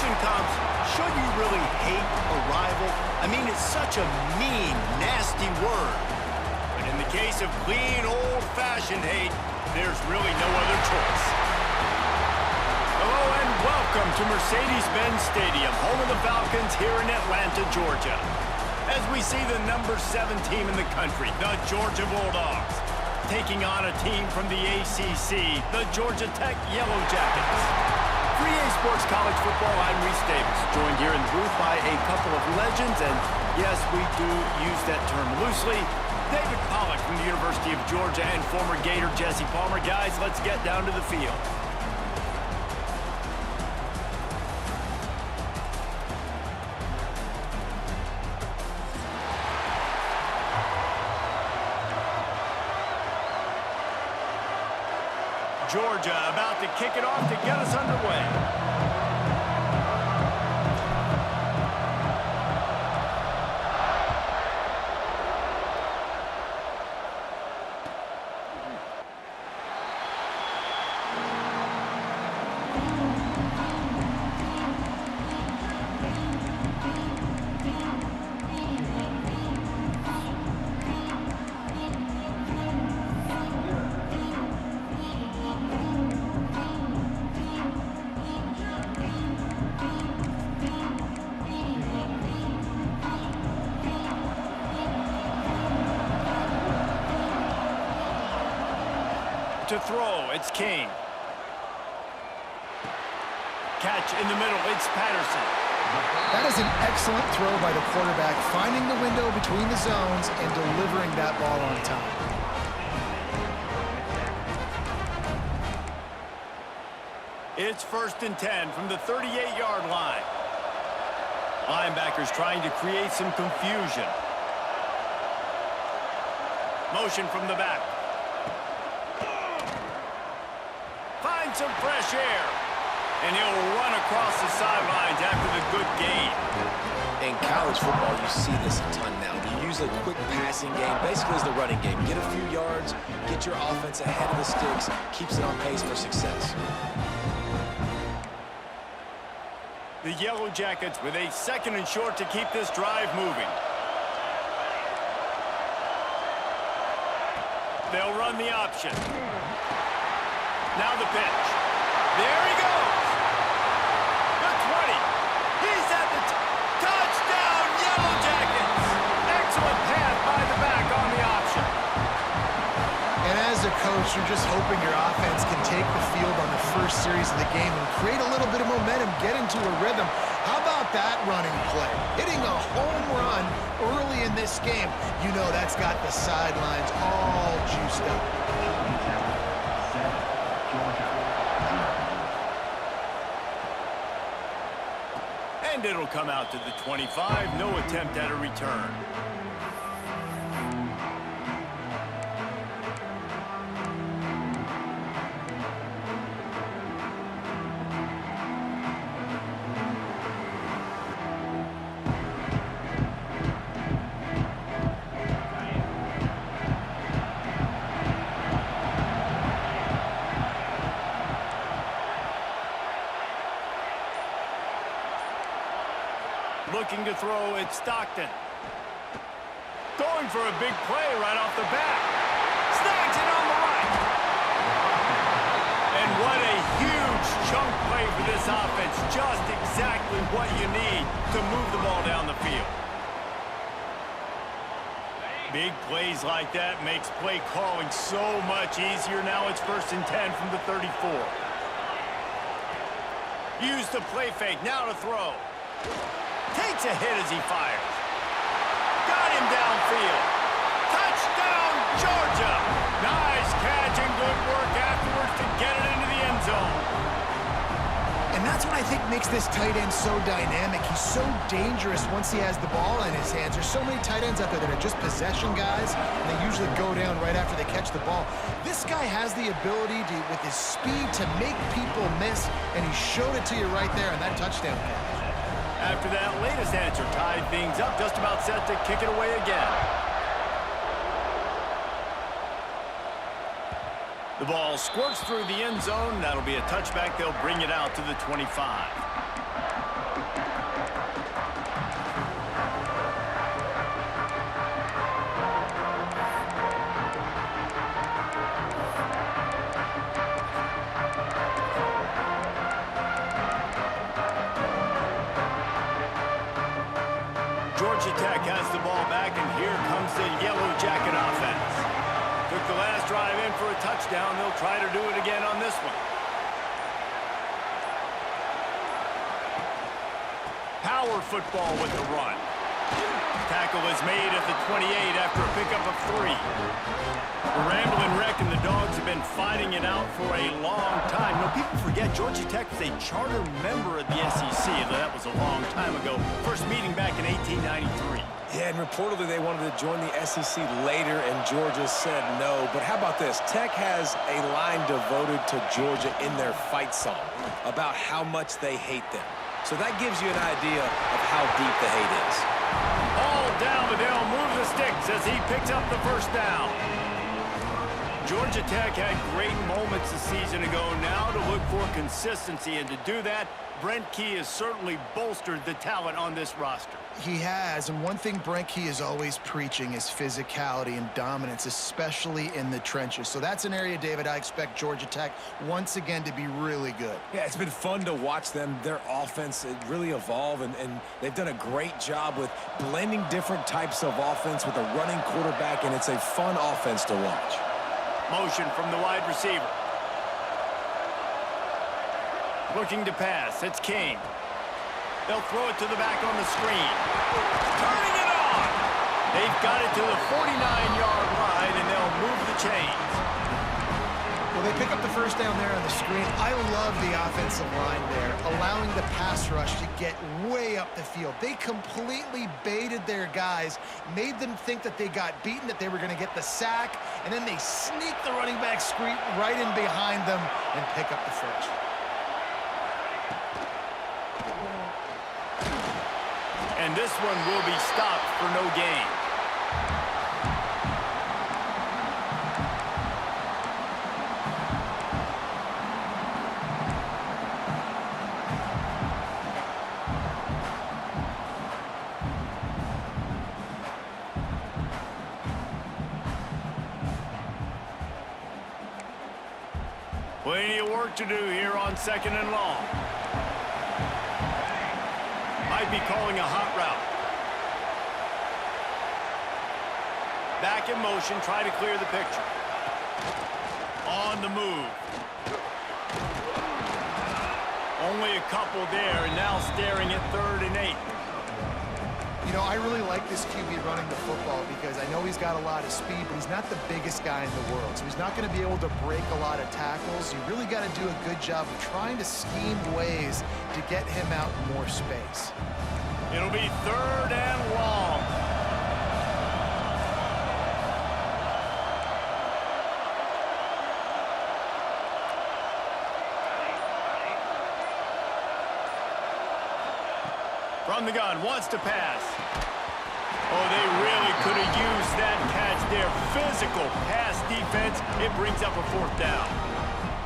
question comes, should you really hate a rival? I mean, it's such a mean, nasty word. But in the case of clean, old-fashioned hate, there's really no other choice. Hello and welcome to Mercedes-Benz Stadium, home of the Falcons here in Atlanta, Georgia. As we see the number 7 team in the country, the Georgia Bulldogs, taking on a team from the ACC, the Georgia Tech Yellow Jackets. For EA Sports College Football, I'm Reese Davis, joined here in the booth by a couple of legends, and yes, we do use that term loosely. David Pollack from the University of Georgia and former Gator Jesse Palmer. Guys, let's get down to the field. Georgia about to kick it off to get us underway. To throw, it's King. Catch in the middle, it's Patterson. That is an excellent throw by the quarterback, finding the window between the zones and delivering that ball on time. It's 1st and 10 from the 38-yard line. Linebackers trying to create some confusion. Motion from the back. Some fresh air, and he'll run across the sidelines after the good gain. In college football, you see this a ton now. You use a quick passing game, basically as the running game. Get a few yards, get your offense ahead of the sticks, keeps it on pace for success. The Yellow Jackets with a 2nd and short to keep this drive moving. They'll run the option. Now the pitch. There he goes. The 20. He's at the touchdown, Yellow Jackets. Excellent pass by the back on the option. And as a coach, you're just hoping your offense can take the field on the first series of the game and create a little bit of momentum, get into a rhythm. How about that running play? Hitting a home run early in this game. You know that's got the sidelines all juiced up. And it'll come out to the 25. No attempt at a return. Looking to throw, it's Stockton. Going for a big play right off the bat. Snags it on the right. And what a huge chunk play for this offense. Just exactly what you need to move the ball down the field. Big plays like that makes play calling so much easier. Now it's 1st and 10 from the 34. Use the play fake, now to throw. Takes a hit as he fires. Got him downfield. Touchdown, Georgia. Nice catch and good work afterwards to get it into the end zone. And that's what I think makes this tight end so dynamic. He's so dangerous once he has the ball in his hands. There's so many tight ends out there that are just possession guys, and they usually go down right after they catch the ball. This guy has the ability to, with his speed, to make people miss, and he showed it to you right there on that touchdown catch. After that latest answer tied things up, just about set to kick it away again. The ball squirts through the end zone. That'll be a touchback. They'll bring it out to the 25. Georgia Tech has the ball back, and here comes the Yellow Jacket offense. Took the last drive in for a touchdown. They'll try to do it again on this one. Power football with the run. Tackle is made at the 28 after a pickup of 3. The Ramblin' Wreck and the Dogs have been fighting it out for a long time. You know, people forget Georgia Tech was a charter member of the SEC, though that was a long time ago. First meeting back in 1893. Yeah, and reportedly they wanted to join the SEC later, and Georgia said no. But how about this? Tech has a line devoted to Georgia in their fight song about how much they hate them. So that gives you an idea of how deep the hate is. All down, but they'll move the sticks as he picks up the first down. Georgia Tech had great moments a season ago. Now to look for consistency, and to do that, Brent Key has certainly bolstered the talent on this roster. He has, and one thing Brent Key is always preaching is physicality and dominance, especially in the trenches. So that's an area, David, I expect Georgia Tech once again to be really good. Yeah, it's been fun to watch them, their offense really evolve, and they've done a great job with blending different types of offense with a running quarterback, and it's a fun offense to watch. Motion from the wide receiver. Looking to pass, it's King. They'll throw it to the back on the screen. Turning it on! They've got it to the 49-yard line, and they'll move the chains. Well, they pick up the first down there on the screen. I love the offensive line there, allowing the pass rush to get way up the field. They completely baited their guys, made them think that they got beaten, that they were going to get the sack, and then they sneak the running back screen right in behind them and pick up the first. And this one will be stopped for no gain. Plenty of work to do here on 2nd and long. Might be calling a hot route. Back in motion, try to clear the picture. On the move. Only a couple there, and now staring at 3rd and 8. You know, I really like this QB running the football because I know he's got a lot of speed, but he's not the biggest guy in the world. So he's not going to be able to break a lot of tackles. You really got to do a good job of trying to scheme ways to get him out in more space. It'll be 3rd and long. From the gun, wants to pass. Oh, they really could have used that catch there. Physical pass defense. It brings up a 4th down.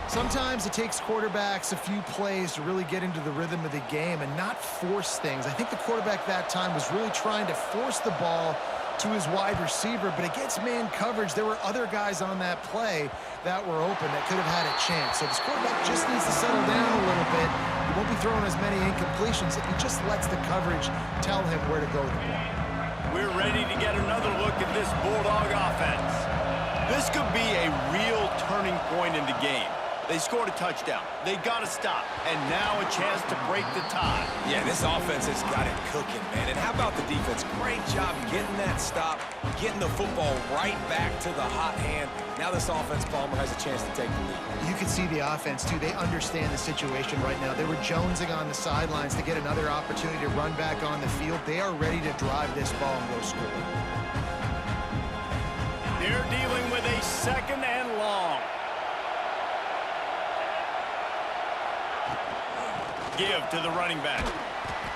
Sometimes it takes quarterbacks a few plays to really get into the rhythm of the game and not force things. I think the quarterback that time was really trying to force the ball to his wide receiver, but against man coverage, there were other guys on that play that were open that could have had a chance. So this quarterback just needs to settle down a little bit. He won't be throwing as many incompletions if he just lets the coverage tell him where to go with the ball. We're ready to get another look at this Bulldog offense. This could be a real turning point in the game. They scored a touchdown. They got to stop. And now a chance to break the tie. Yeah, this offense has got it cooking, man. And how about the defense? Great job getting that stop, getting the football right back to the hot hand. Now this offense, Palmer, has a chance to take the lead. You can see the offense, too. They understand the situation right now. They were jonesing on the sidelines to get another opportunity to run back on the field. They are ready to drive this ball and go score. They're dealing with a 2nd and long. Give to the running back.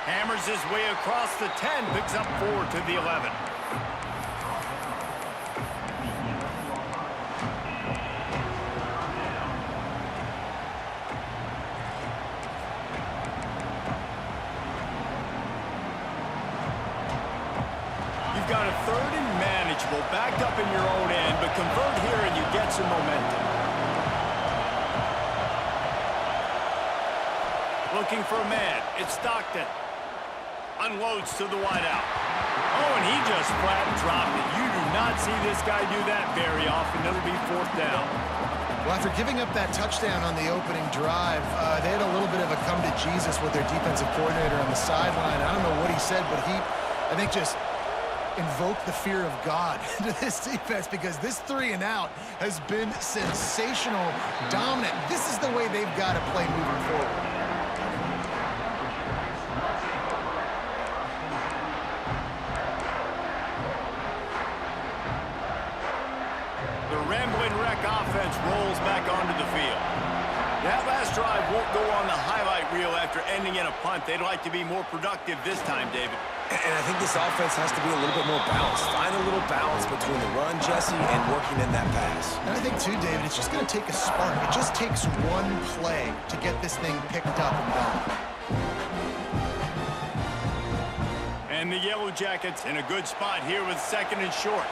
Hammers his way across the 10, picks up 4 to the 11. You've got a 3rd and manageable, backed up in your own end, but convert here and you get some momentum. Looking for a man. It's Stockton. unloads to the wideout. Oh, and he just flat dropped it. You do not see this guy do that very often. It'll be 4th down. Well, after giving up that touchdown on the opening drive, they had a little bit of a come to Jesus with their defensive coordinator on the sideline. I don't know what he said, but he, I think, just invoked the fear of God into this defense, because this 3-and-out has been sensational, dominant. This is the way they've got to play moving forward. The rambling wreck offense rolls back onto the field. That last drive won't go on the highlight reel after ending in a punt. They'd like to be more productive this time, David. And I think this offense has to be a little bit more balanced. Find a little balance between the run, Jesse, and working in that pass. And I think, too, David, it's just going to take a spark. It just takes one play to get this thing picked up and going. And the Yellow Jackets in a good spot here with 2nd and short.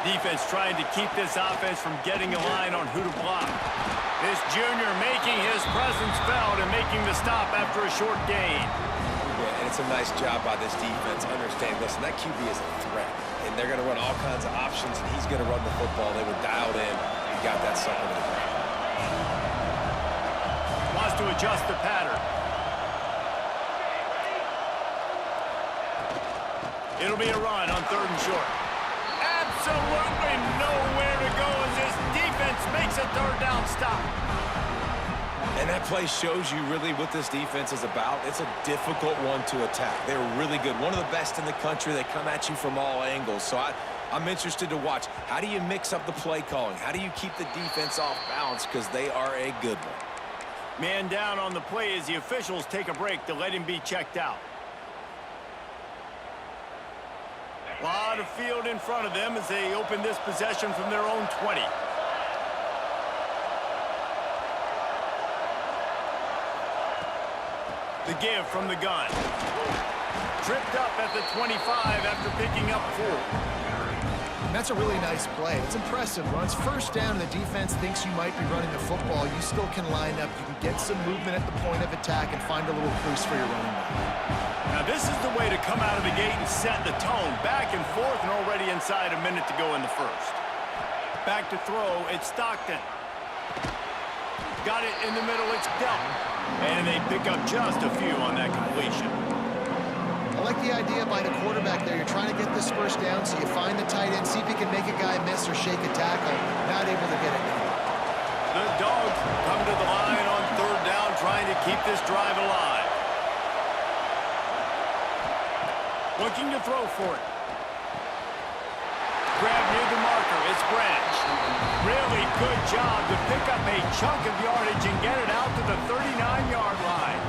Defense trying to keep this offense from getting a line on who to block. This junior making his presence felt and making the stop after a short gain. Yeah, and it's a nice job by this defense. Understand, listen, that QB is a threat, and they're going to run all kinds of options, and he's going to run the football. They were dialed in and got that sucker to the ground. Wants to adjust the pattern. It'll be a run on 3rd and short. Absolutely nowhere to go as this defense makes a 3rd down stop. And that play shows you really what this defense is about. It's a difficult one to attack. They're really good. One of the best in the country. They come at you from all angles. So I'm interested to watch. How do you mix up the play calling? How do you keep the defense off balance? Because they are a good one. Man down on the play as the officials take a break to let him be checked out. A lot of field in front of them as they open this possession from their own 20. The give from the gun. Tripped up at the 25 after picking up 4. And that's a really nice play. It's impressive. When it's 1st down and the defense thinks you might be running the football, you still can line up. You can get some movement at the point of attack and find a little crease for your running back. Now this is the way to come out of the gate and set the tone. Back and forth and already inside a minute to go in the 1st. Back to throw, it's Stockton. Got it in the middle, it's Delton. And they pick up just a few on that completion. I like the idea by the quarterback there. You're trying to get this 1st down, so you find the tight end, see if he can make a guy miss or shake a tackle. Not able to get it. The Dogs come to the line on 3rd down, trying to keep this drive alive. Looking to throw for it. Grab near the marker, it's Branch. Really good job to pick up a chunk of yardage and get it out to the 39-yard line.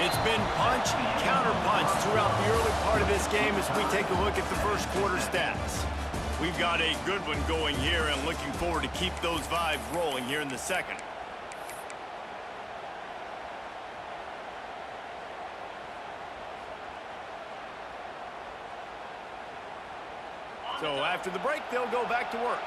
It's been punch, counter-punch throughout the early part of this game as we take a look at the 1st quarter stats. We've got a good one going here and looking forward to keep those vibes rolling here in the 2nd. So after the break, they'll go back to work.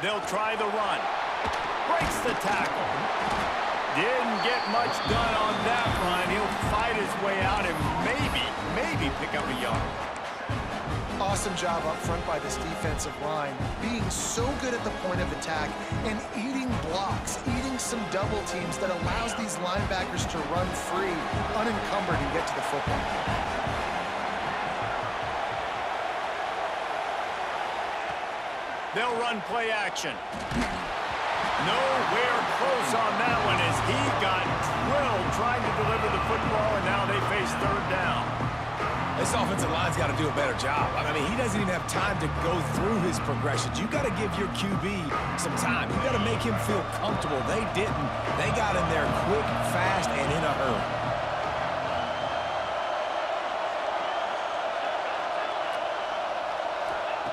They'll try the run. Breaks the tackle. Didn't get much done on that run. He'll fight his way out and maybe pick up a yard. Awesome job up front by this defensive line, being so good at the point of attack and eating blocks, eating some double teams that allows these linebackers to run free, unencumbered, and get to the football. They'll run play action. Nowhere close on that one as he got drilled trying to deliver the football, and now they face 3rd down. This offensive line's got to do a better job. I mean, he doesn't even have time to go through his progressions. You got to give your QB some time. You got to make him feel comfortable. They didn't. They got in there quick, fast, and in a hurry.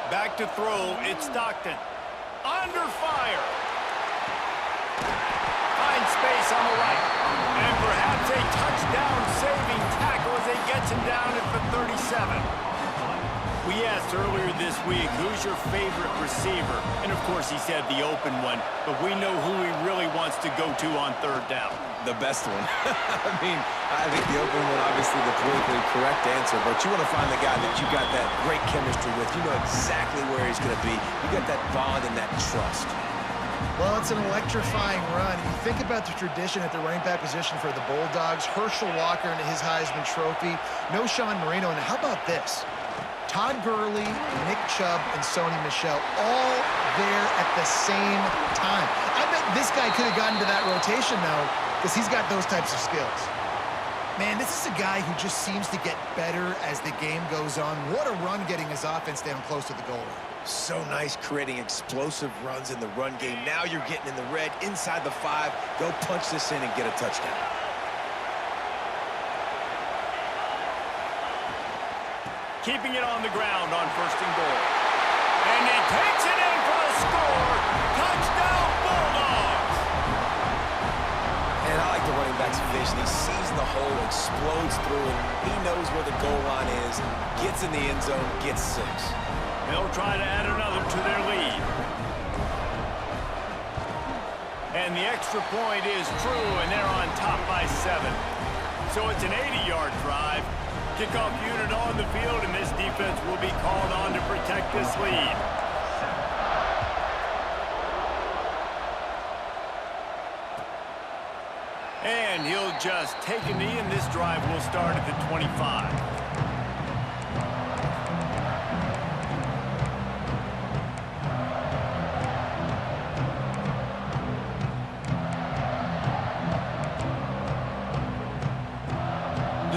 Back to throw, it's Stockton. Under fire. Finds space on the right. And perhaps a asked earlier this week, who's your favorite receiver? And, of course, he said the open one, but we know who he really wants to go to on third down. The best one. I mean, I think the open one, obviously the politically correct answer, but you want to find the guy that you got that great chemistry with. You know exactly where he's going to be. You got that bond and that trust. Well, it's an electrifying run. You think about the tradition at the running back position for the Bulldogs. Herschel Walker into his Heisman Trophy. No Sean Marino. And how about this? Todd Gurley, Nick Chubb, and Sony Michel all there at the same time. I bet this guy could have gotten to that rotation, though, because he's got those types of skills. Man, this is a guy who just seems to get better as the game goes on. What a run getting his offense down close to the goal line. So nice creating explosive runs in the run game. Now you're getting in the red, inside the 5. Go punch this in and get a touchdown. Keeping it on the ground on 1st and goal. And he takes it in for the score. Touchdown, Bulldogs! And I like the running back's vision. He sees the hole, explodes through it. He knows where the goal line is, gets in the end zone, gets 6. They'll try to add another to their lead. And the extra point is true, and they're on top by 7. So it's an 80-yard drive. Kickoff unit on the field, and this defense will be called on to protect this lead. And he'll just take a knee, and this drive will start at the 25.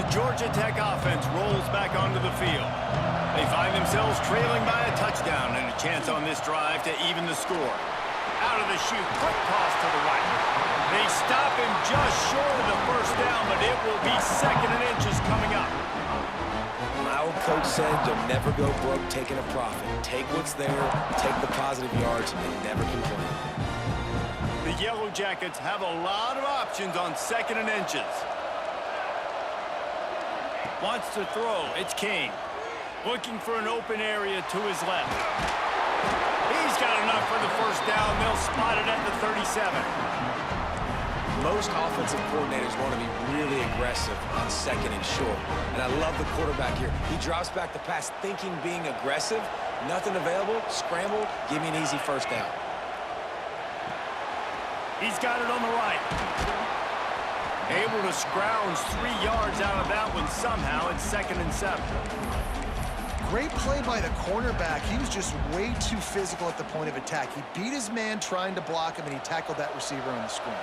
Georgia Tech offense rolls back onto the field. They find themselves trailing by a touchdown and a chance on this drive to even the score. Out of the chute, quick toss to the right. They stop him just short of the 1st down, but it will be 2nd and inches coming up. My old coach said you'll never go broke taking a profit. Take what's there, take the positive yards, and never complain. The Yellow Jackets have a lot of options on 2nd and inches. Wants to throw. It's King. Looking for an open area to his left. He's got enough for the 1st down. They'll spot it at the 37. Most offensive coordinators want to be really aggressive on 2nd and short. And I love the quarterback here. He drops back the pass thinking being aggressive. Nothing available. Scramble. Give me an easy 1st down. He's got it on the right. Able to scrounge 3 yards out of that one somehow. It's 2nd and 7. Great play by the cornerback. He was just way too physical at the point of attack. He beat his man trying to block him, and he tackled that receiver on the screen.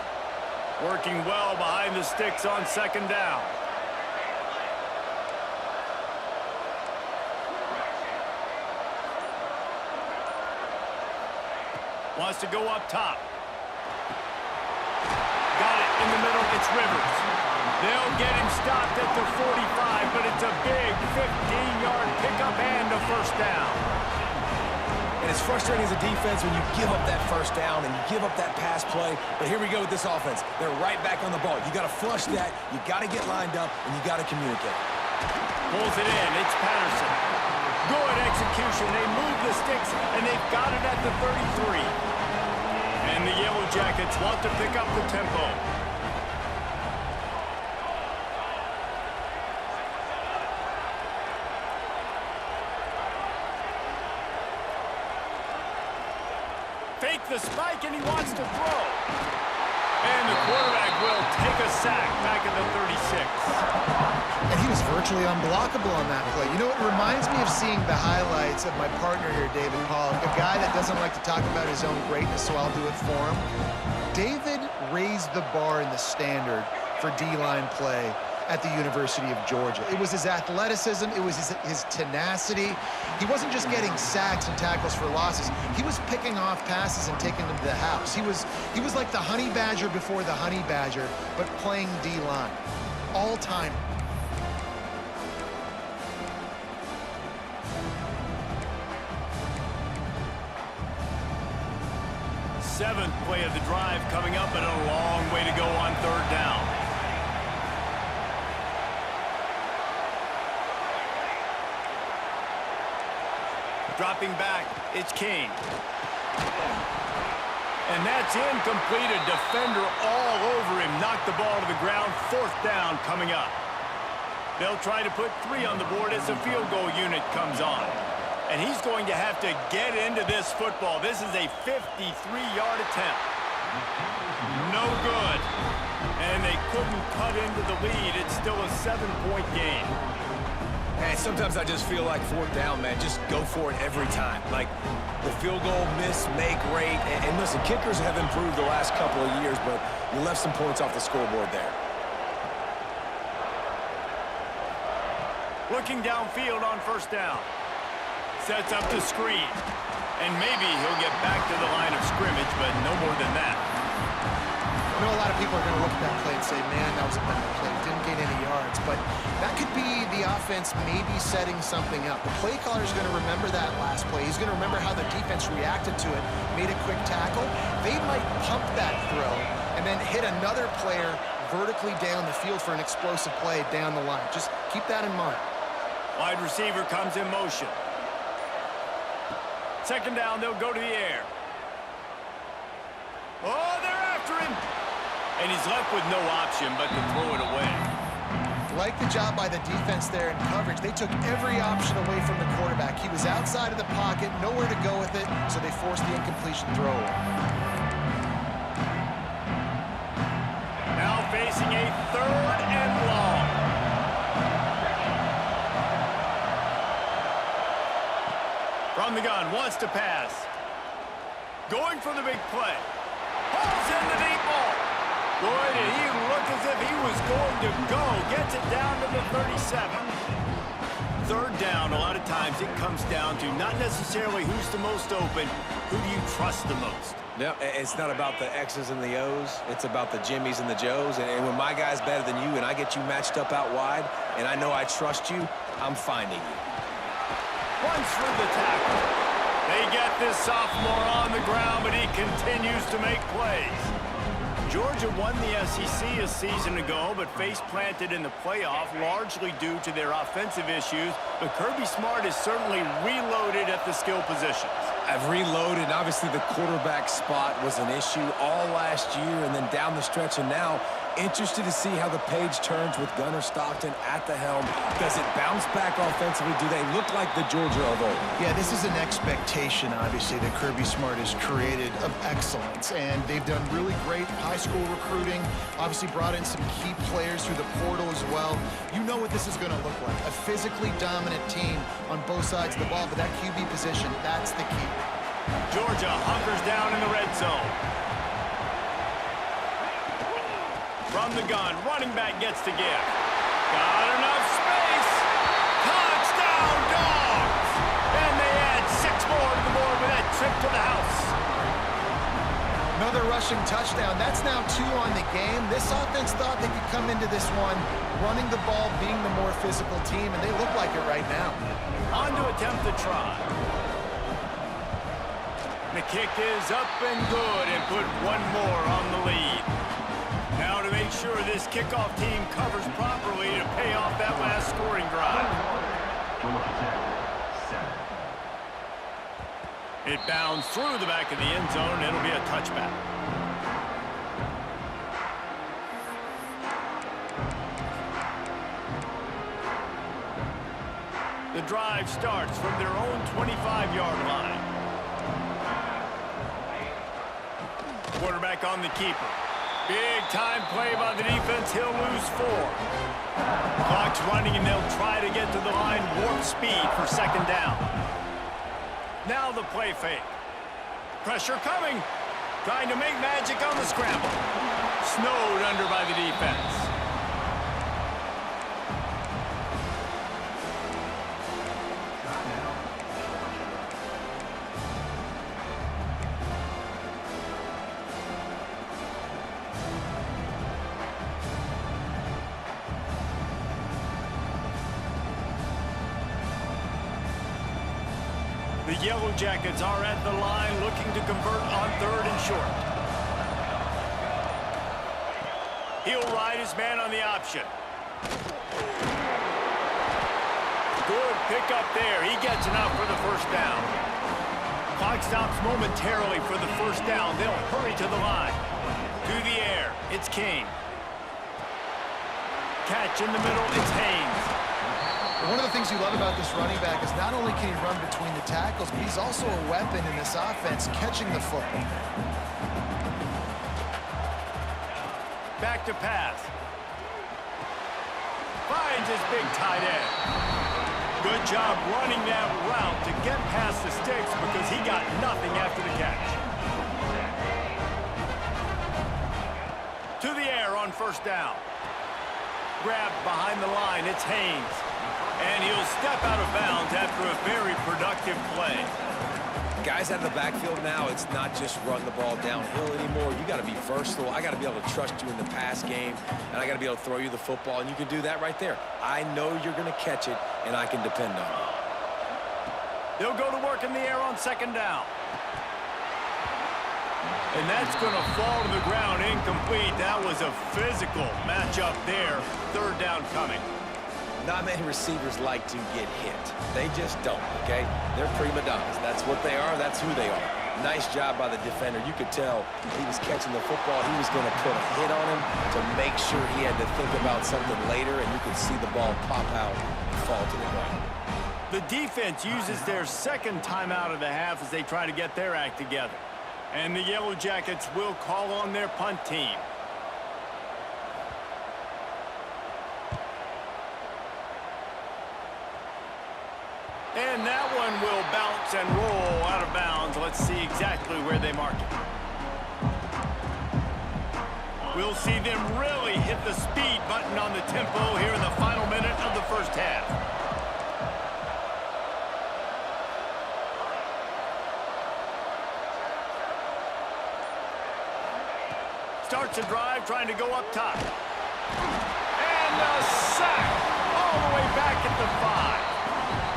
Working well behind the sticks on 2nd down. Wants to go up top. Got it in the middle. It's Rivers. They'll get him stopped at the 45, but it's a big 15-yard pickup and a 1st down. And it's frustrating as a defense when you give up that 1st down and you give up that pass play. But here we go with this offense. They're right back on the ball. You got to flush that. You got to get lined up, and you got to communicate. Pulls it in. It's Patterson. Good execution. They move the sticks, and they've got it at the 33. And the Yellow Jackets want to pick up the tempo. Fake the spike, and he wants to throw. And the quarterback will take a sack back at the 36. And he was virtually unblockable on that play. You know, it reminds me of seeing the highlights of my partner here, David Pollock, a guy that doesn't like to talk about his own greatness, so I'll do it for him. David raised the bar in the standard for D-line play at the University of Georgia. It was his athleticism, it was his tenacity. He wasn't just getting sacks and tackles for losses. He was picking off passes and taking them to the house. He was like the honey badger before the honey badger, but playing D-line. All time. Seventh play of the drive coming up, and a long way to go on 3rd down. Dropping back, it's King. And that's incomplete. A defender all over him. Knocked the ball to the ground. 4th down coming up. They'll try to put 3 on the board as the field goal unit comes on. And he's going to have to get into this football. This is a 53-yard attempt. No good. And they couldn't cut into the lead. It's still a 7-point game. And sometimes I just feel like 4th down, man, just go for it every time. Like the field goal miss, make rate. And listen, kickers have improved the last couple of years, but you left some points off the scoreboard there. Looking downfield on 1st down. Sets up the screen. And maybe he'll get back to the line of scrimmage, but no more than that. I know a lot of people are going to look at that play and say, man, that was a bad play. Didn't gain any yards. But that could be the offense maybe setting something up. The play caller is going to remember that last play. He's going to remember how the defense reacted to it, made a quick tackle. They might pump that throw and then hit another player vertically down the field for an explosive play down the line. Just keep that in mind. Wide receiver comes in motion. 2nd down, they'll go to the air. Oh, they're after him. And he's left with no option but to throw it away. Like the job by the defense there in coverage. They took every option away from the quarterback. He was outside of the pocket, nowhere to go with it, so they forced the incompletion throw. Now facing a 3rd and long. From the gun, wants to pass. Going for the big play. Pulls in the deep ball. Boy, did he look as if he was going to go. Gets it down to the 37. 3rd down, a lot of times it comes down to not necessarily who's the most open, who do you trust the most? No, it's not about the X's and the O's. It's about the Jimmies and the Joes. And when my guy's better than you and I get you matched up out wide and I know I trust you, I'm finding you. Runs through the tackle. They get this sophomore on the ground, but he continues to make plays. Georgia won the SEC a season ago, but face-planted in the playoff, largely due to their offensive issues. But Kirby Smart is certainly reloaded at the skill positions. I've reloaded. Obviously, the quarterback spot was an issue all last year and then down the stretch, and now interested to see how the page turns with Gunnar Stockton at the helm. Does it bounce back offensively? Do they look like the Georgia of old? Yeah, this is an expectation, obviously, that Kirby Smart has created of excellence, and they've done really great high school recruiting, obviously brought in some key players through the portal as well. You know what this is going to look like, a physically dominant team on both sides of the ball, but that QB position, that's the key. Georgia hunkers down in the red zone. From the gun, running back gets to give. Got enough space. Touchdown, Dogs! And they add 6 more to the board with that trip to the house. Another rushing touchdown. That's now 2 on the game. This offense thought they could come into this one running the ball, being the more physical team, and they look like it right now. On to attempt the try. The kick is up and good and put 1 more on the lead. Now to make sure this kickoff team covers properly to pay off that last scoring drive. It bounds through the back of the end zone. It'll be a touchback. The drive starts from their own 25-yard line. Quarterback on the keeper. Big-time play by the defense. He'll lose 4. Clock's running, and they'll try to get to the line warp speed for 2nd down. Now the play fake. Pressure coming. Trying to make magic on the scramble. Snowed under by the defense. The Yellow Jackets are at the line looking to convert on 3rd and short. He'll ride his man on the option. Good pickup there. He gets enough for the first down. Clock stops momentarily for the first down. They'll hurry to the line. To the air, it's King. Catch in the middle, it's Haynes. One of the things you love about this running back is not only can he run between the tackles, but he's also a weapon in this offense, catching the football. Back to pass. Finds his big tight end. Good job running that route to get past the sticks because he got nothing after the catch. To the air on first down. Grabbed behind the line, it's Haynes. And he'll step out of bounds after a very productive play. Guys out of the backfield now, it's not just run the ball downhill anymore. You got to be versatile. I got to be able to trust you in the pass game, and I got to be able to throw you the football, and you can do that right there. I know you're going to catch it, and I can depend on you. They'll go to work in the air on second down. And that's going to fall to the ground incomplete. That was a physical matchup there. Third down coming. Not many receivers like to get hit. They just don't, okay? They're prima donnas. That's what they are. That's who they are. Nice job by the defender. You could tell he was catching the football. He was going to put a hit on him to make sure he had to think about something later, and you could see the ball pop out and fall to the ground. The defense uses their second timeout of the half as they try to get their act together. And the Yellow Jackets will call on their punt team. And that one will bounce and roll out of bounds. Let's see exactly where they mark it. We'll see them really hit the speed button on the tempo here in the final minute of the first half. Starts a drive trying to go up top. And a sack all the way back at the 5.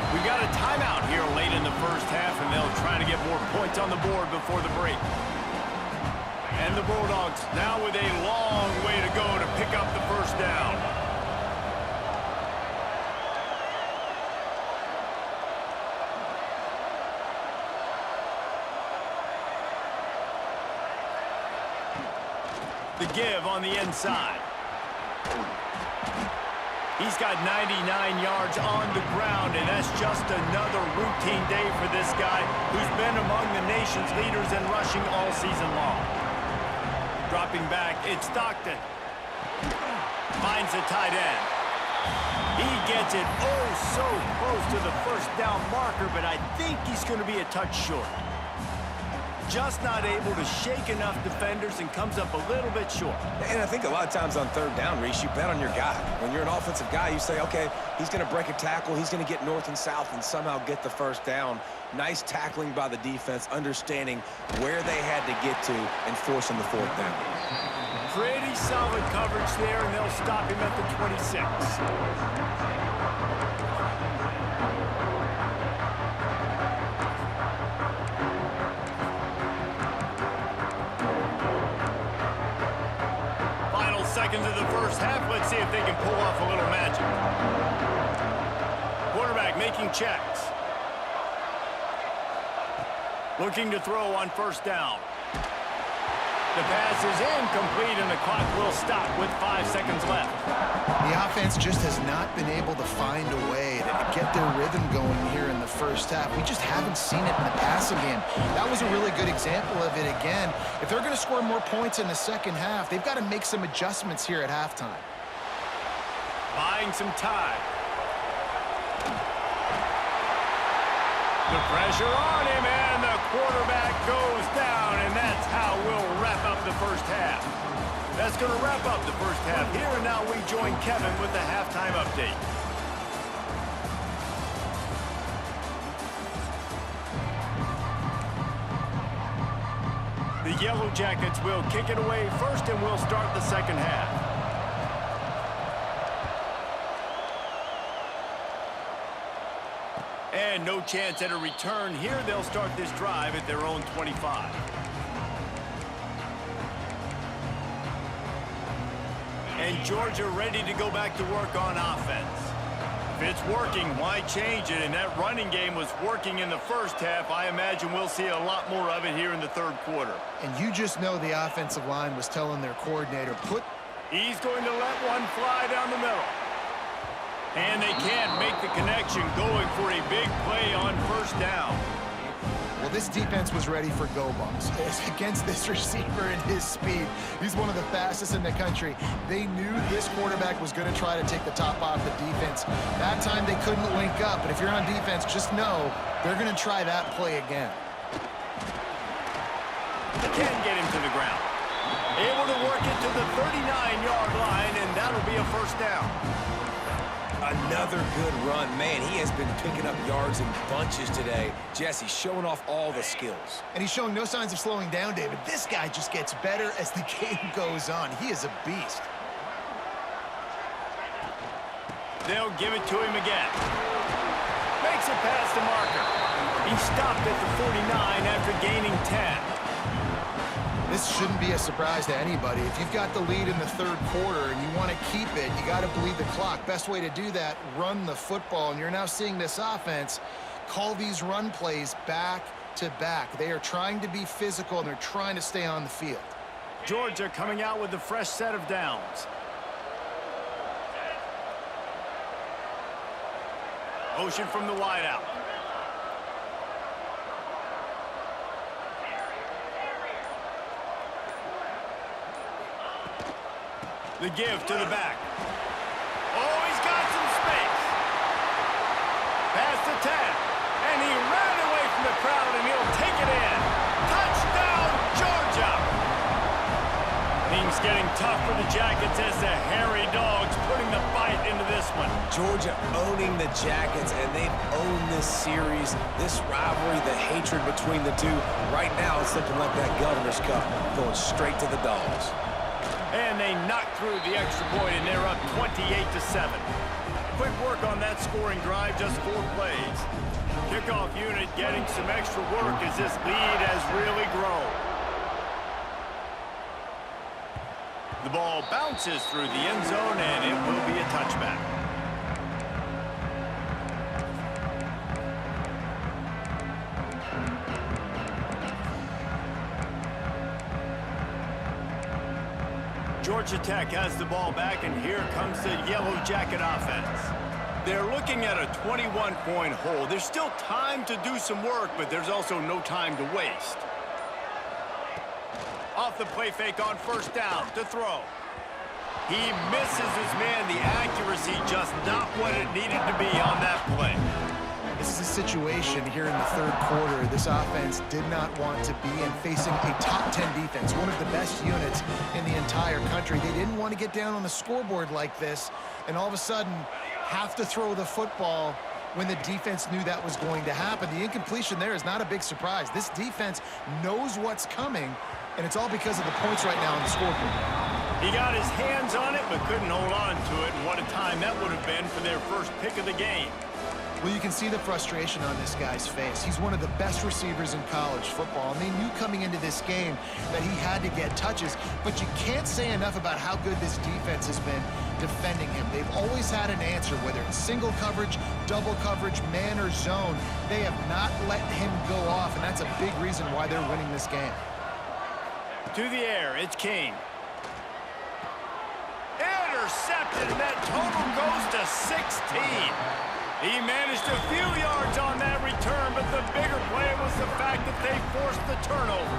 We got a timeout here late in the first half, and they'll try to get more points on the board before the break. And the Bulldogs now with a long way to go to pick up the first down. The give on the inside. He's got 99 yards on the ground, and that's just another routine day for this guy who's been among the nation's leaders in rushing all season long. Dropping back, it's Stockton. Finds the tight end. He gets it oh so close to the first down marker, but I think he's going to be a touch short. Just not able to shake enough defenders and comes up a little bit short. And I think a lot of times on third down, Reese, you bet on your guy. When you're an offensive guy, you say, okay, he's going to break a tackle, he's going to get north and south and somehow get the first down. Nice tackling by the defense, understanding where they had to get to and forcing the fourth down. Pretty solid coverage there, and they'll stop him at the 26. Seconds of the first half. Let's see if they can pull off a little magic. Quarterback making checks. Looking to throw on first down. The pass is incomplete, and the clock will stop with 5 seconds left. The offense just has not been able to find a way to get their rhythm going here in the first half. We just haven't seen it in the passing game. That was a really good example of it again. If they're going to score more points in the second half, they've got to make some adjustments here at halftime. Buying some time. The pressure on him, and the quarterback goes down, and that's how we'll wrap up the first half. That's going to wrap up the first half here, and now we join Kevin with the halftime update. The Yellow Jackets will kick it away first, and we'll start the second half. And no chance at a return here. They'll start this drive at their own 25. And Georgia ready to go back to work on offense. If it's working, why change it? And that running game was working in the first half. I imagine we'll see a lot more of it here in the third quarter. And you just know the offensive line was telling their coordinator, He's going to let one fly down the middle. And they can't make the connection, going for a big play on first down. Well, this defense was ready for go bumps. Against this receiver and his speed, he's one of the fastest in the country. They knew this quarterback was going to try to take the top off the defense. That time they couldn't link up, but if you're on defense, just know they're going to try that play again. Can't get him to the ground. Able to work it to the 39-yard line, and that'll be a first down. Another good run. Man, he has been picking up yards in bunches today. Jesse showing off all the skills. And he's showing no signs of slowing down, David. This guy just gets better as the game goes on. He is a beast. They'll give it to him again. Makes it past the marker. He stopped at the 49 after gaining 10. This shouldn't be a surprise to anybody. If you've got the lead in the third quarter and you want to keep it, you got to bleed the clock. Best way to do that, run the football. And you're now seeing this offense call these run plays back to back. They are trying to be physical, and they're trying to stay on the field. Georgia coming out with a fresh set of downs. Motion from the wideout. The give to the back. Oh, he's got some space. Past the 10. And he ran away from the crowd, and he'll take it in. Touchdown, Georgia! Things getting tough for the Jackets as the hairy dogs putting the fight into this one. Georgia owning the Jackets, and they've owned this series, this rivalry, the hatred between the two. Right now, it's looking like that Governor's Cup going straight to the Dogs. And they knock through the extra point, and they're up 28-7. Quick work on that scoring drive, just 4 plays. Kickoff unit getting some extra work as this lead has really grown. The ball bounces through the end zone, and it will be a touchback. Georgia Tech has the ball back, and here comes the Yellow Jacket offense. They're looking at a 21-point hole. There's still time to do some work, but there's also no time to waste. Off the play fake on first down to throw. He misses his man. The accuracy just not what it needed to be on that play. This is a situation here in the third quarter. This offense did not want to be in facing a top 10 defense, one of the best units in the entire country. They didn't want to get down on the scoreboard like this and all of a sudden have to throw the football when the defense knew that was going to happen. The incompletion there is not a big surprise. This defense knows what's coming, and it's all because of the points right now on the scoreboard. He got his hands on it but couldn't hold on to it, and what a time that would have been for their first pick of the game. Well, you can see the frustration on this guy's face. He's one of the best receivers in college football, and they knew coming into this game that he had to get touches, but you can't say enough about how good this defense has been defending him. They've always had an answer, whether it's single coverage, double coverage, man or zone. They have not let him go off, and that's a big reason why they're winning this game. To the air, it's King. Intercepted, and that total goes to 16. He managed a few yards on that return, but the bigger play was the fact that they forced the turnover.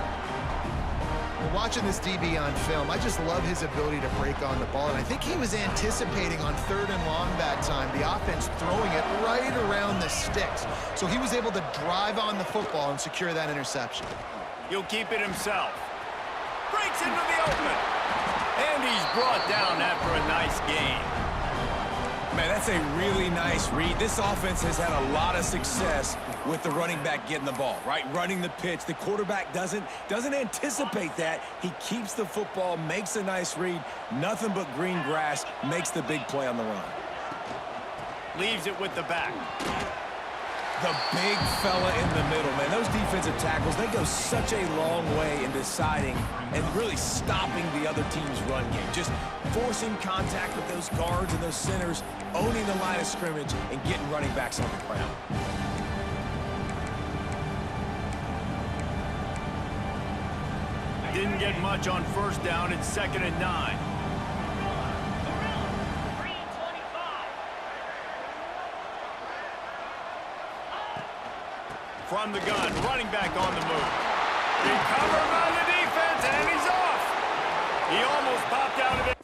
Well, watching this DB on film, I just love his ability to break on the ball, and I think he was anticipating on 3rd and long that time, the offense throwing it right around the sticks. So he was able to drive on the football and secure that interception. He'll keep it himself. Breaks into the open. And he's brought down after a nice gain. Man, that's a really nice read. This offense has had a lot of success with the running back getting the ball, right? Running the pitch. The quarterback doesn't anticipate that. He keeps the football, makes a nice read. Nothing but green grass, makes the big play on the run. Leaves it with the back. The big fella in the middle, man. Those defensive tackles, they go such a long way in deciding and really stopping the other team's run game. Just forcing contact with those guards and those centers, owning the line of scrimmage, and getting running backs on the ground. Didn't get much on first down. It's 2nd and 9. From the gun, running back on the move. Recovered by the defense, and he's off. He almost popped out of it.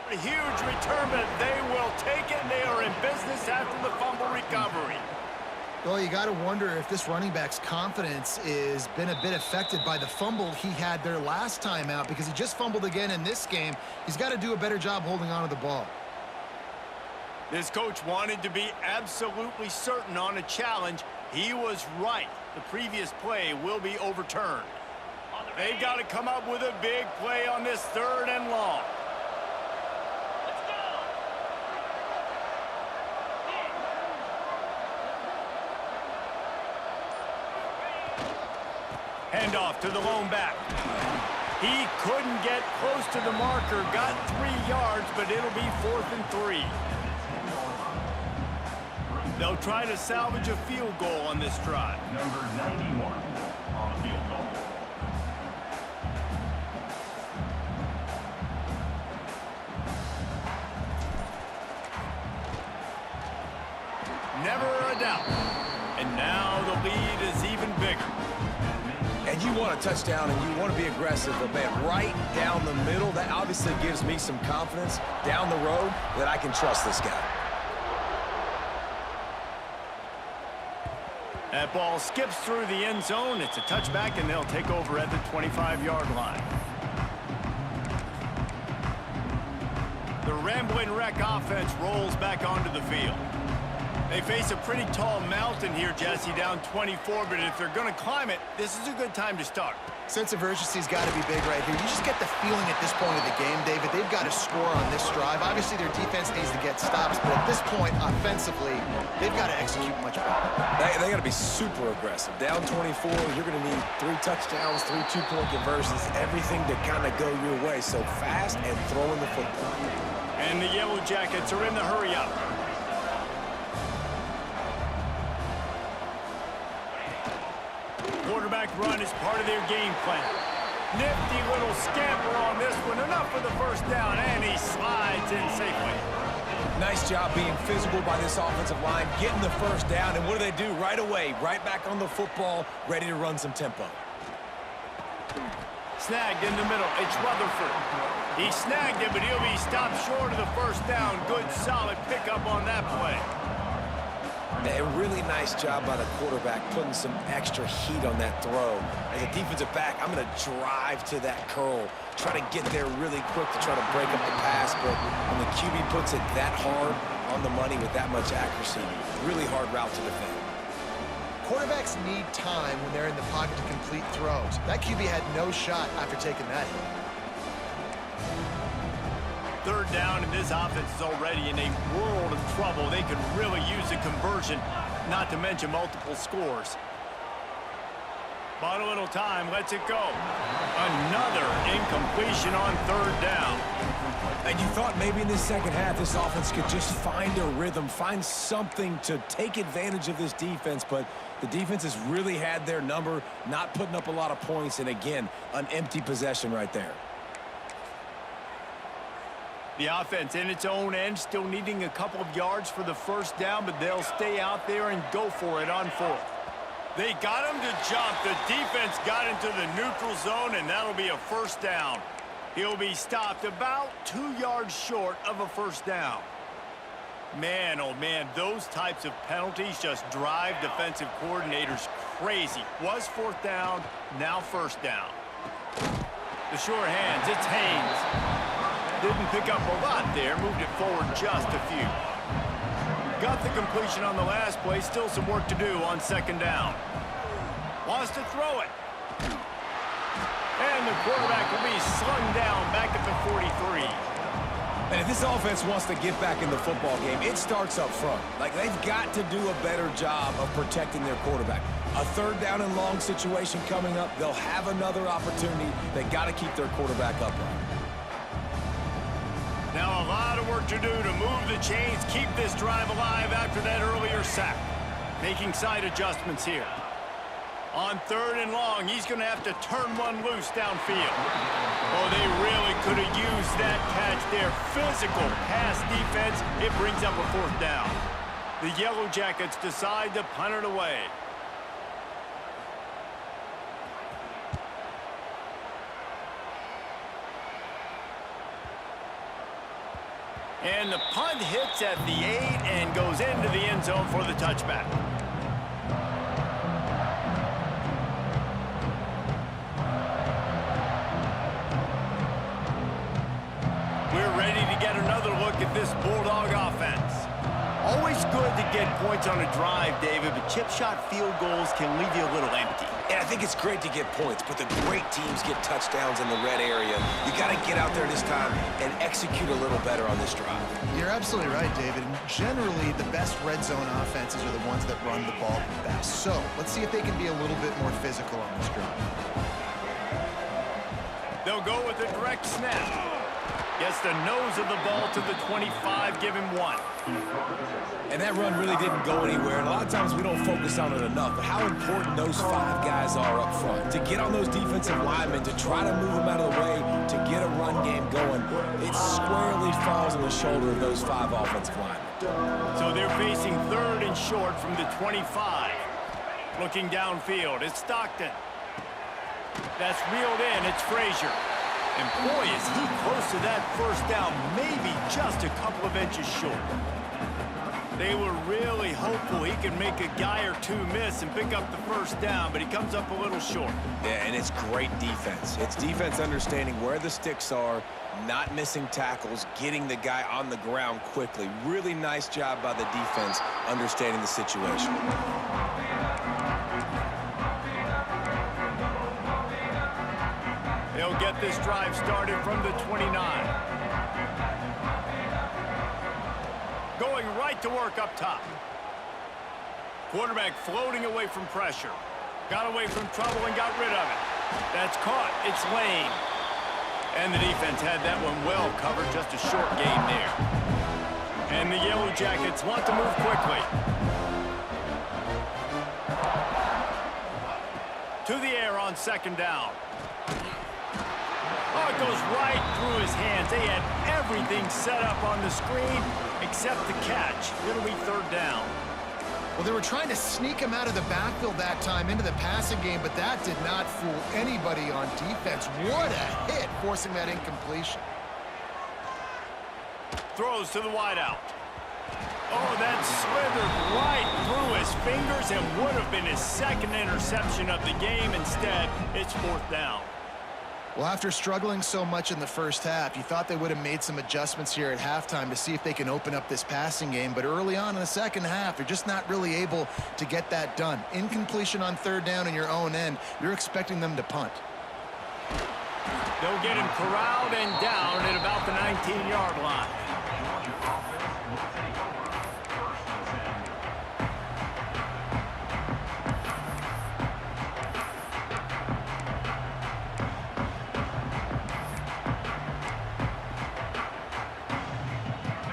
A huge return, but they will take it. They are in business after the fumble recovery. Well, you got to wonder if this running back's confidence has been a bit affected by the fumble he had there last time out, because he just fumbled again in this game. He's got to do a better job holding on to the ball. This coach wanted to be absolutely certain on a challenge. He was right. The previous play will be overturned. They've got to come up with a big play on this 3rd and long. Handoff to the lone back. He couldn't get close to the marker. Got 3 yards, but it'll be 4th and 3. They'll try to salvage a field goal on this drive. Number 91 on the field goal. Never a doubt. And now the lead is even bigger. And you want a touchdown and you want to be aggressive, but man, right down the middle, that obviously gives me some confidence down the road that I can trust this guy. That ball skips through the end zone. It's a touchback, and they'll take over at the 25-yard line. The Rambling Wreck offense rolls back onto the field. They face a pretty tall mountain here, Jesse, down 24, but if they're going to climb it, this is a good time to start. Sense of urgency's got to be big right here. You just get the feeling at this point of the game, David, they've got to score on this drive. Obviously, their defense needs to get stops, but at this point, offensively, they've got to execute much better. They got to be super aggressive. Down 24, you're going to need 3 touchdowns, 3 two-point conversions, everything to kind of go your way. So fast and throwing the football. And the Yellow Jackets are in the hurry-up. Quarterback run is part of their game plan. Nifty little scamper on this one. Enough for the first down, and he slides in safely. Nice job being physical by this offensive line, getting the first down, and what do they do right away? Right back on the football, ready to run some tempo. Snagged in the middle. It's Rutherford. He snagged it, but he'll be stopped short of the first down. Good, solid pickup on that play. A really nice job by the quarterback putting some extra heat on that throw. As a defensive back, I'm going to drive to that curl, try to get there really quick to try to break up the pass, but when the QB puts it that hard on the money with that much accuracy, really hard route to defend. Quarterbacks need time when they're in the pocket to complete throws. That QB had no shot after taking that hit. 3rd down, and this offense is already in a world of trouble. They could really use a conversion, not to mention multiple scores. But a little time, lets it go. Another incompletion on 3rd down. And you thought maybe in the second half this offense could just find a rhythm, find something to take advantage of this defense, but the defense has really had their number, not putting up a lot of points, and again, an empty possession right there. The offense in its own end, still needing a couple of yards for the first down, but they'll stay out there and go for it on 4th. They got him to jump. The defense got into the neutral zone, and that'll be a first down. He'll be stopped about 2 yards short of a first down. Man, oh man, those types of penalties just drive defensive coordinators crazy. Was 4th down, now first down. The sure hands, it's Haynes. Didn't pick up a lot there, moved it forward just a few. Got the completion on the last play, still some work to do on 2nd down. Wants to throw it. And the quarterback will be slung down back at the 43. And if this offense wants to get back in the football game, it starts up front. Like, they've got to do a better job of protecting their quarterback. A third down and long situation coming up, they'll have another opportunity. They got to keep their quarterback upright. Now a lot of work to do to move the chains, keep this drive alive after that earlier sack. Making side adjustments here. On 3rd and long, he's going to have to turn one loose downfield. Oh, they really could have used that catch there. Physical pass defense. It brings up a 4th down. The Yellow Jackets decide to punt it away. And the punt hits at the 8 and goes into the end zone for the touchback. We're ready to get another look at this Bulldog offense. Always good to get points on a drive, David, but chip shot field goals can leave you a little empty. And I think it's great to get points, but the great teams get touchdowns in the red area. You got to get out there this time and execute a little better on this drive. You're absolutely right, David. And generally, the best red zone offenses are the ones that run the ball the best. So let's see if they can be a little bit more physical on this drive. They'll go with a direct snap. Gets the nose of the ball to the 25, give him 1. And that run really didn't go anywhere. And a lot of times we don't focus on it enough, but how important those 5 guys are up front. To get on those defensive linemen, to try to move them out of the way, to get a run game going, it squarely falls on the shoulder of those 5 offensive linemen. So they're facing 3rd and short from the 25. Looking downfield, it's Stockton. That's reeled in, it's Frazier. And boy, is he close to that 1st down, maybe just a couple of inches short. They were really hopeful he could make a guy or 2 miss and pick up the 1st down, but he comes up a little short. Yeah, and it's great defense. It's defense understanding where the sticks are, not missing tackles, getting the guy on the ground quickly. Really nice job by the defense understanding the situation. They'll get this drive started from the 29. Going right to work up top. Quarterback floating away from pressure. Got away from trouble and got rid of it. That's caught. It's Lane. And the defense had that one well covered. Just a short gain there. And the Yellow Jackets want to move quickly. To the air on 2nd down. Oh, it goes right through his hands. They had everything set up on the screen except the catch. It'll be 3rd down. Well, they were trying to sneak him out of the backfield that time into the passing game, but that did not fool anybody on defense. What a hit, forcing that incompletion. Throws to the wideout. Oh, that slithered right through his fingers and would have been his 2nd interception of the game. Instead, it's 4th down. Well, after struggling so much in the 1st half, you thought they would have made some adjustments here at halftime to see if they can open up this passing game. But early on in the 2nd half, they're just not really able to get that done. Incompletion on 3rd down in your own end, you're expecting them to punt. They'll get him corralled and down at about the 19-yard line.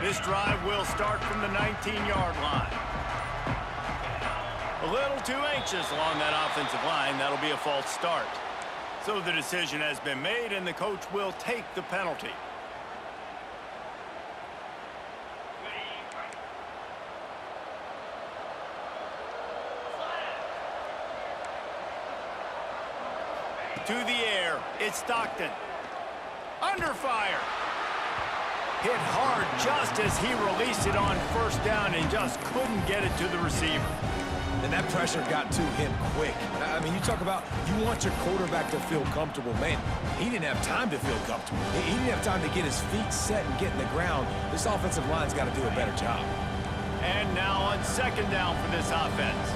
This drive will start from the 19-yard line. A little too anxious along that offensive line. That'll be a false start. So the decision has been made, and the coach will take the penalty. To the air, it's Stockton. Under fire. Hit hard just as he released it on 1st down and just couldn't get it to the receiver. And that pressure got to him quick. I mean, you talk about you want your quarterback to feel comfortable. Man, he didn't have time to feel comfortable. He didn't have time to get his feet set and get in the ground. This offensive line's got to do a better job. And now on 2nd down for this offense.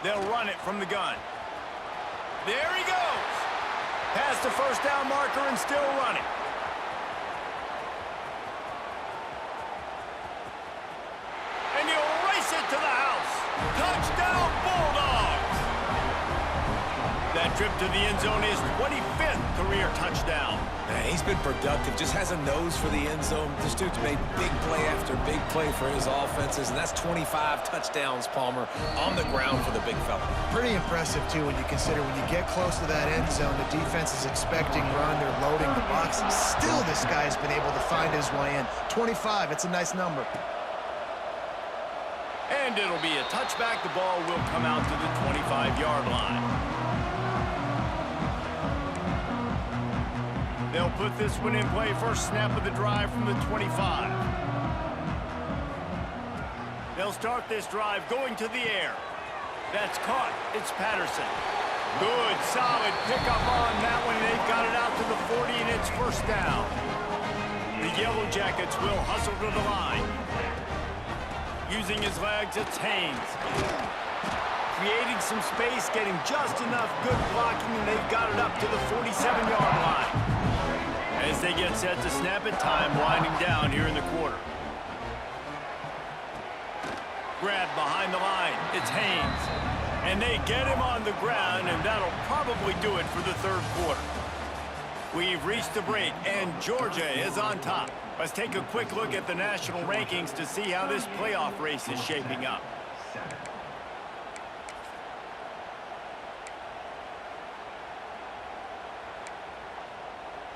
They'll run it from the gun. There he goes. Past the first down marker and still running. And he'll race it to the house. Touchdown, Bulldogs. That trip to the end zone is 25th career touchdown. Man, he's been productive, just has a nose for the end zone. This dude's made big play after big play for his offenses, and that's 25 touchdowns, Palmer, on the ground for the big fella. Pretty impressive, too, when you consider when you get close to that end zone, the defense is expecting run, they're loading the box. Still, this guy's been able to find his way in. 25, it's a nice number. And it'll be a touchback. The ball will come out to the 25-yard line. They'll put this one in play. First snap of the drive from the 25. They'll start this drive going to the air. That's caught. It's Patterson. Good, solid pickup on that one. They've got it out to the 40, and it's first down. The Yellow Jackets will hustle to the line. Using his legs, it's Haynes. Creating some space, getting just enough good blocking, and they've got it up to the 47-yard line. As they get set to snap it, time winding down here in the quarter. Grab behind the line. It's Haynes. And they get him on the ground, and that'll probably do it for the third quarter. We've reached the break, and Georgia is on top. Let's take a quick look at the national rankings to see how this playoff race is shaping up.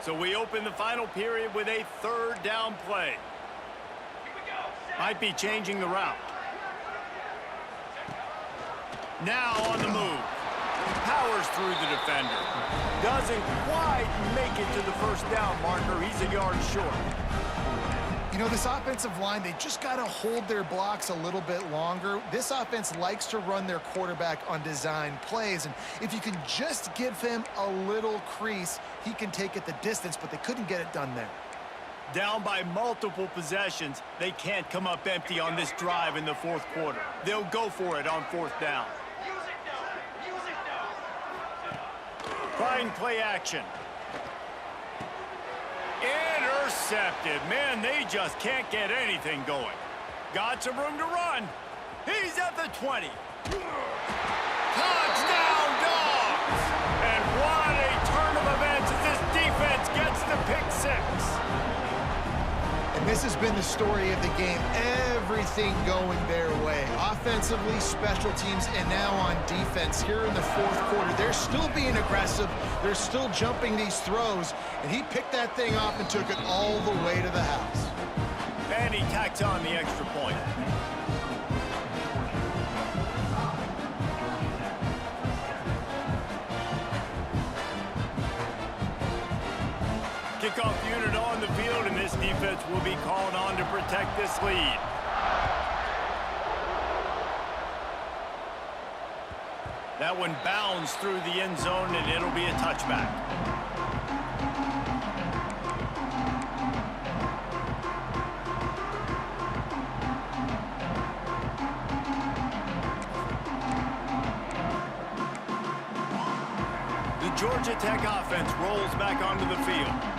So we open the final period with a third down play. Might be changing the route. Now on the move. Powers through the defender. Doesn't quite make it to the first down marker. He's a yard short. You know, this offensive line, they just got to hold their blocks a little bit longer. This offense likes to run their quarterback on design plays, and if you can just give him a little crease, he can take it the distance, but they couldn't get it done there. Down by multiple possessions, they can't come up empty on this drive in the fourth quarter. They'll go for it on fourth down. Trying play action. Intercepted. Man, they just can't get anything going. Got some room to run. He's at the 20. Touchdown, Dogs! And what a turn of events as this defense gets the pick six. And this has been the story of the game. Everything going their way. Offensively, special teams, and now on defense. Here in the fourth quarter, they're still being aggressive. They're still jumping these throws. And he picked that thing off and took it all the way to the house. And he tacks on the extra point. Kickoff unit on the field, and this defense will be called on to protect this lead. That one bounds through the end zone, and it'll be a touchback. The Georgia Tech offense rolls back onto the field.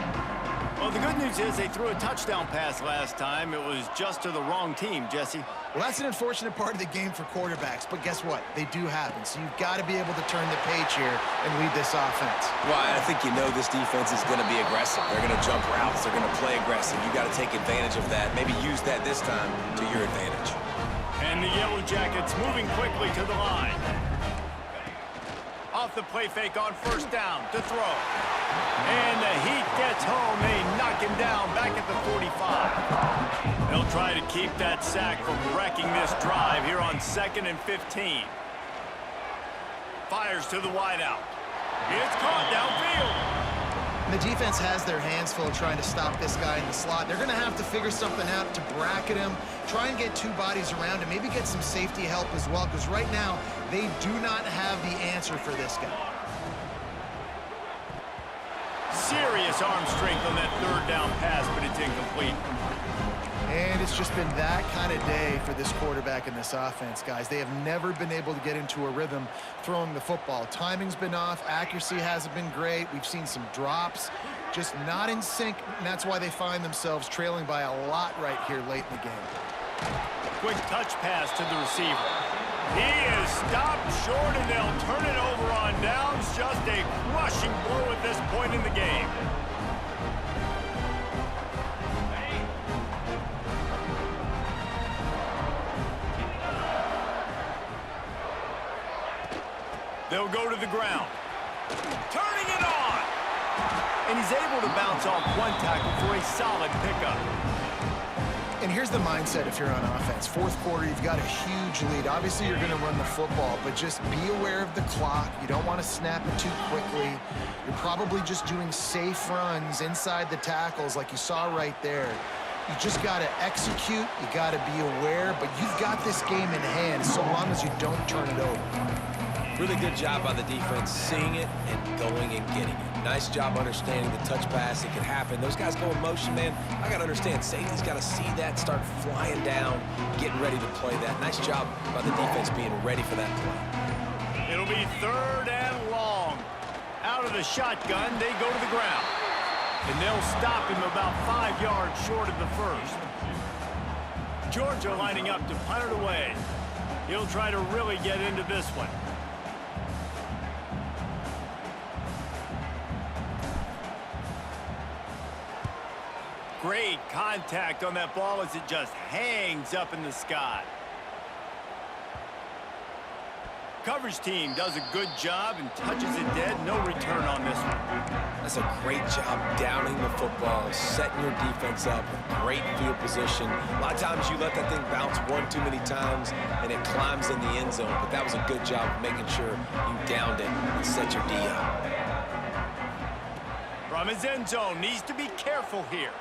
Well, the good news is they threw a touchdown pass last time. It was just to the wrong team, Jesse. Well, that's an unfortunate part of the game for quarterbacks, but guess what? They do happen, so you've got to be able to turn the page here and lead this offense. Well, I think you know this defense is going to be aggressive. They're going to jump routes. They're going to play aggressive. You got to take advantage of that. Maybe use that this time to your advantage. And the Yellow Jackets moving quickly to the line. Off the play fake on first down to throw. And the heat gets home. They knock him down back at the 45. They'll try to keep that sack from wrecking this drive here on 2nd and 15. Fires to the wideout. It's caught downfield. The defense has their hands full trying to stop this guy in the slot. They're going to have to figure something out to bracket him, try and get two bodies around him, maybe get some safety help as well, because right now they do not have the answer for this guy. Serious tremendous arm strength on that third down pass, but it's incomplete. And it's just been that kind of day for this quarterback and this offense, guys. They have never been able to get into a rhythm throwing the football. Timing's been off. Accuracy hasn't been great. We've seen some drops, just not in sync, and that's why they find themselves trailing by a lot right here late in the game. Quick touch pass to the receiver. He is stopped short, and they'll turn it over on downs. Just a crushing blow at this point in the game. They'll go to the ground. Turning it on! And he's able to bounce off one tackle for a solid pickup. And here's the mindset if you're on offense. Fourth quarter, you've got a huge lead. Obviously, you're going to run the football, but just be aware of the clock. You don't want to snap it too quickly. You're probably just doing safe runs inside the tackles like you saw right there. You just got to execute. You got to be aware, but you've got this game in hand so long as you don't turn it over. Really good job by the defense, seeing it and going and getting it. Nice job understanding the touch pass. It can happen. Those guys go in motion, man. I got to understand, safety's got to see that, start flying down, getting ready to play that. Nice job by the defense being ready for that play. It'll be third and long. Out of the shotgun, they go to the ground. And they'll stop him about 5 yards short of the first. Georgia lining up to punt it away. He'll try to really get into this one. Great contact on that ball as it just hangs up in the sky. Coverage team does a good job and touches it dead. No return on this one. That's a great job downing the football, setting your defense up with great field position. A lot of times you let that thing bounce one too many times and it climbs in the end zone, but that was a good job of making sure you downed it and set your D up. From his end zone, needs to be careful here.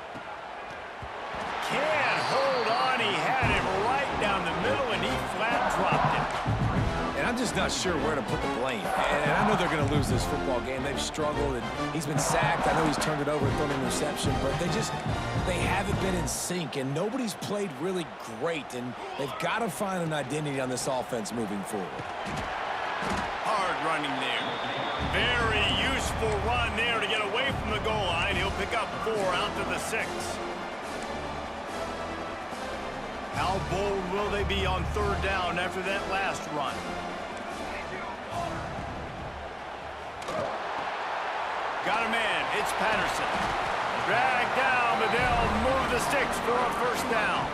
Can't hold on. He had him right down the middle, and he flat dropped it. And I'm just not sure where to put the blame. And I know they're going to lose this football game. They've struggled, and he's been sacked. I know he's turned it over and thrown an interception, but they haven't been in sync, and nobody's played really great, and they've got to find an identity on this offense moving forward. Hard running there. Very useful run there to get away from the goal line. He'll pick up 4 out to the 6. How bold will they be on third down after that last run? Got a man. It's Patterson. Dragged down, but they'll move the sticks for a first down.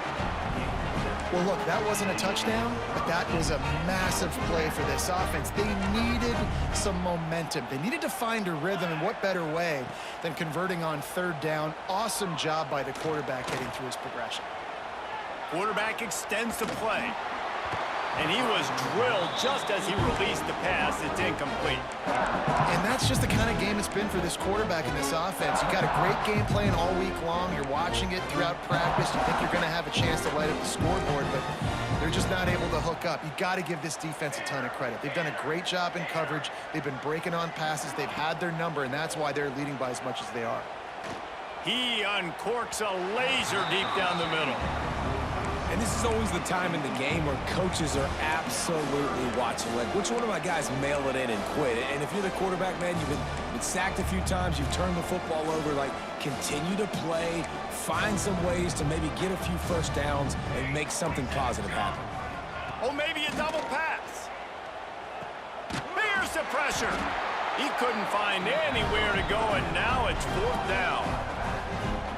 Well, look, that wasn't a touchdown, but that was a massive play for this offense. They needed some momentum. They needed to find a rhythm, and what better way than converting on third down. Awesome job by the quarterback getting through his progression. Quarterback extends the play. And he was drilled just as he released the pass. It's incomplete. And that's just the kind of game it's been for this quarterback in this offense. You got a great game plan all week long. You're watching it throughout practice. You think you're going to have a chance to light up the scoreboard, but they're just not able to hook up. You got to give this defense a ton of credit. They've done a great job in coverage. They've been breaking on passes. They've had their number, and that's why they're leading by as much as they are. He uncorks a laser deep down the middle. And this is always the time in the game where coaches are absolutely watching. Like, which one of my guys mail it in and quit? And if you're the quarterback, man, you've been sacked a few times, you've turned the football over, like, continue to play, find some ways to maybe get a few first downs and make something positive happen. Oh, maybe a double pass. Here's the pressure. He couldn't find anywhere to go, and now it's fourth down.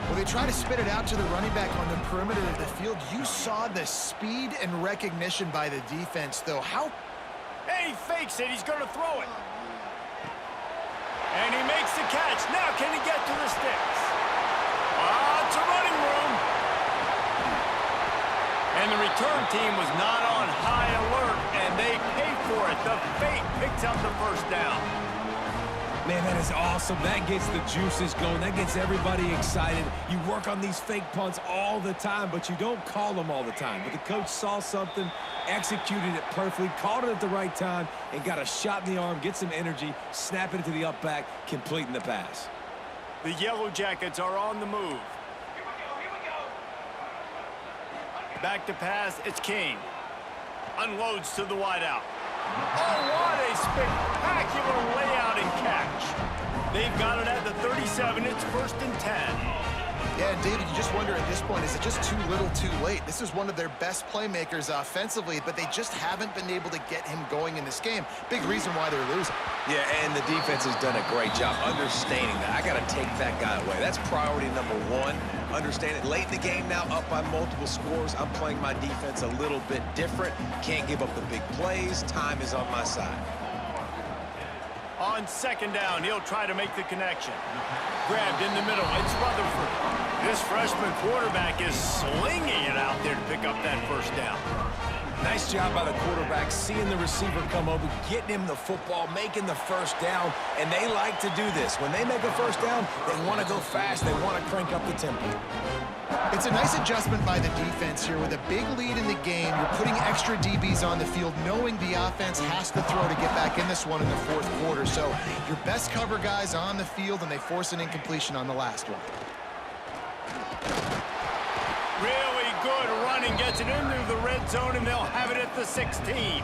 Well, they try to spit it out to the running back on the perimeter of the field. You saw the speed and recognition by the defense, though. And he fakes it. He's going to throw it. And he makes the catch. Now can he get to the sticks? It's a running room. And the return team was not on high alert, and they pay for it. The fate picks up the first down. Man, that is awesome. That gets the juices going. That gets everybody excited. You work on these fake punts all the time, but you don't call them all the time. But the coach saw something, executed it perfectly, called it at the right time, and got a shot in the arm, get some energy, snap it into the up back, completing the pass. The Yellow Jackets are on the move. Back to pass, it's King. Unloads to the wideout. Oh, what a spectacular layout and catch. They've got it at the 37. It's 1st and 10. Yeah, and David, you just wonder at this point, is it just too little too late? This is one of their best playmakers offensively, but they just haven't been able to get him going in this game. Big reason why they're losing. Yeah, and the defense has done a great job understanding that. I got to take that guy away. That's priority number one. Understand it. Late in the game now, up by multiple scores. I'm playing my defense a little bit different. Can't give up the big plays. Time is on my side. On 2nd down, he'll try to make the connection. Grabbed in the middle, it's Rutherford. This freshman quarterback is slinging it out there to pick up that 1st down. Nice job by the quarterback, seeing the receiver come over, getting him the football, making the 1st down, and they like to do this. When they make a 1st down, they want to go fast, they want to crank up the tempo. It's a nice adjustment by the defense here. With a big lead in the game, you're putting extra DBs on the field, knowing the offense has to throw to get back in this one in the 4th quarter. So your best cover guys on the field, and they force an incompletion on the last one. Really good running, gets it into the red zone, and they'll have it at the 16.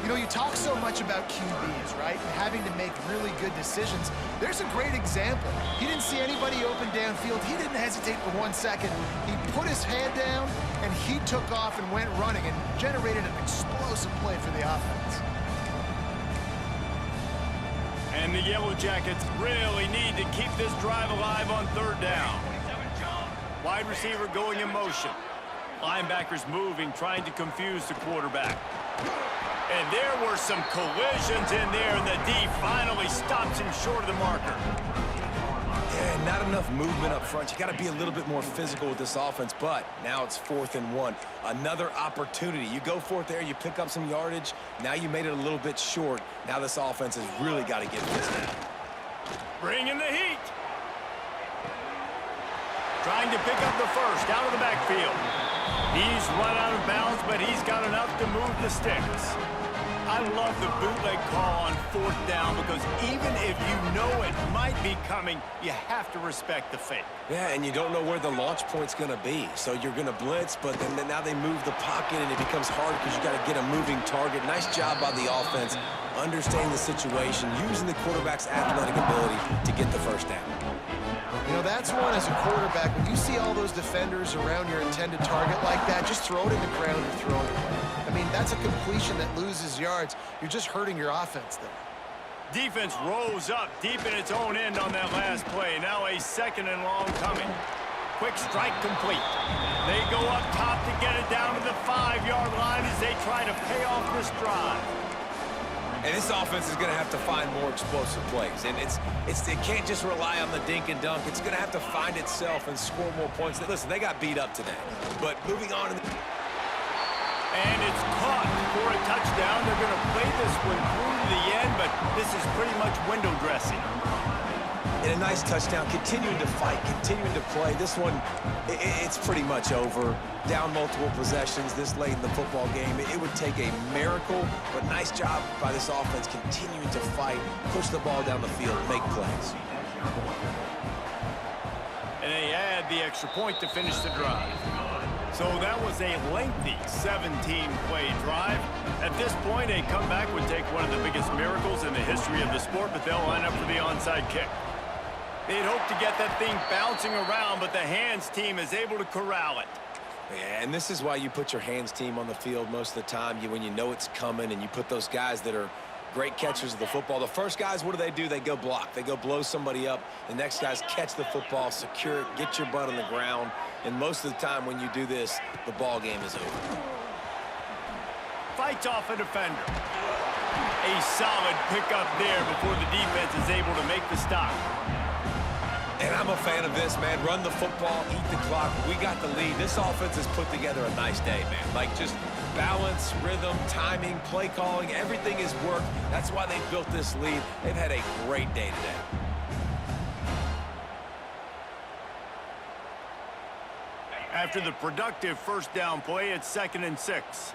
You know, you talk so much about QBs, right? And having to make really good decisions. There's a great example. He didn't see anybody open downfield. He didn't hesitate for 1 second. He put his head down, and he took off and went running and generated an explosive play for the offense. And the Yellow Jackets really need to keep this drive alive on 3rd down. Wide receiver going in motion. Linebackers moving, trying to confuse the quarterback. And there were some collisions in there, and the D finally stops him short of the marker. Yeah, not enough movement up front. You got to be a little bit more physical with this offense, but now it's 4th and 1. Another opportunity. You go for it there, you pick up some yardage. Now you made it a little bit short. Now this offense has really got to get this down. Bring in the heat. Trying to pick up the 1st out of the backfield. He's run out of bounds, but he's got enough to move the sticks. I love the bootleg call on 4th down because even if you know it might be coming, you have to respect the fake. Yeah, and you don't know where the launch point's going to be. So you're going to blitz, but then now they move the pocket, and it becomes hard because you got to get a moving target. Nice job by the offense, understanding the situation, using the quarterback's athletic ability to get the 1st down. You know, that's one as a quarterback. When you see all those defenders around your intended target like that, just throw it in the ground or throw it away. I mean, that's a completion that loses yards. You're just hurting your offense there. Defense rolls up deep in its own end on that last play. Now a 2nd and long coming. Quick strike complete. They go up top to get it down to the 5-yard line as they try to pay off this drive. And this offense is going to have to find more explosive plays. And it can't just rely on the dink and dunk. It's going to have to find itself and score more points. Listen, they got beat up today. But moving on. And it's caught for a touchdown. They're going to play this one through to the end, but this is pretty much window dressing. And a nice touchdown, continuing to fight, continuing to play. This one, it's pretty much over. Down multiple possessions this late in the football game. It would take a miracle, but nice job by this offense continuing to fight, push the ball down the field, make plays. And they add the extra point to finish the drive. So that was a lengthy 17-play drive. At this point, a comeback would take one of the biggest miracles in the history of the sport, but they'll line up for the onside kick. They'd hope to get that thing bouncing around, but the hands team is able to corral it. Yeah, and this is why you put your hands team on the field most of the time. When you know it's coming, and you put those guys that are great catchers of the football. The first guys, what do? They go block. They go blow somebody up. The next guys catch the football, secure it, get your butt on the ground. And most of the time when you do this, the ball game is over. Fights off a defender. A solid pickup there before the defense is able to make the stop. And I'm a fan of this, man. Run the football, eat the clock. We got the lead. This offense has put together a nice day, man. Like, just balance, rhythm, timing, play calling, everything has worked. That's why they built this lead. They've had a great day today. After the productive 1st down play, it's 2nd and 6.